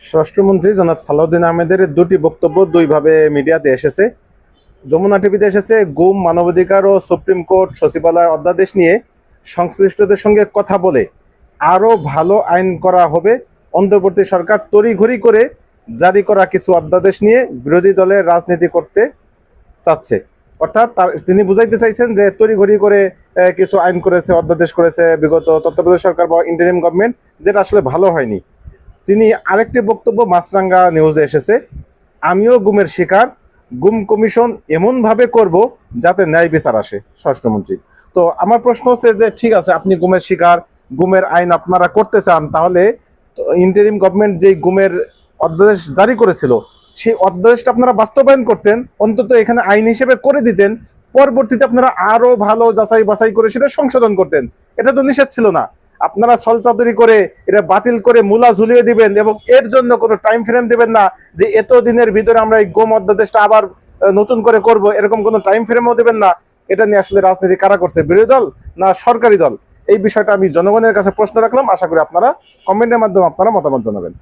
স্বরাষ্ট্রমন্ত্রী জনাব সালাউদ্দিন আহমেদের দুটি বক্তব্য দুইভাবে মিডিয়াতে এসেছে। যমুনা টিভিতে এসেছে গুম, মানবাধিকার ও সুপ্রিম কোর্ট সচিবালয় অধ্যাদেশ নিয়ে সংশ্লিষ্টদের সঙ্গে কথা বলে আরও ভালো আইন করা হবে। অন্তর্বর্তী সরকার তড়িঘড়ি করে জারি করা কিছু অধ্যাদেশ নিয়ে বিরোধী দলের রাজনীতি করতে চাচ্ছে। অর্থাৎ তিনি বুঝাইতে চাইছেন যে তড়িঘড়ি করে কিছু আইন করেছে, অধ্যাদেশ করেছে বিগত তত্ত্বাবধায়ক সরকার বা ইন্টারিম গভর্নমেন্ট, যেটা আসলে ভালো হয়নি। তিনি আরেকটি বক্তব্য মাছরাঙ্গা নিউজে এসেছে, আমিও গুমের শিকার, গুম কমিশন এমনভাবে করব যাতে ন্যায় বিচার আসে। স্বরাষ্ট্রমন্ত্রী, তো আমার প্রশ্ন হচ্ছে যে ঠিক আছে, আপনি গুমের শিকার, গুমের আইন আপনারা করতে চান, তাহলে ইন্টারিম গভর্নমেন্ট যেই গুমের অধ্যাদেশ জারি করেছিল সেই অধ্যাদেশটা আপনারা বাস্তবায়ন করতেন, অন্তত এখানে আইন হিসেবে করে দিতেন, পরবর্তীতে আপনারা আরো ভালো যাচাই বাছাই করে সেটা সংশোধন করতেন। এটা তো নিষেধ ছিল না। আপনারা ছলচাতুরি করে এটা বাতিল করে মূলা ঝুলিয়ে দিবেন এবং এর জন্য কোনো টাইম ফ্রেম দিবেন না যে এত দিনের ভিতরে আমরা এই গুম অধ্যাদেশটা আবার নতুন করে করব, এরকম কোনো টাইম ফ্রেমও দিবেন না। এটা নিয়ে আসলে রাজনীতি কারা করছে, বিরোধী দল না সরকারি দল? এই বিষয়টা আমি জনগণের কাছে প্রশ্ন রাখলাম। আশা করি আপনারা কমেন্টের মাধ্যমে আপনারা মতামত জানাবেন।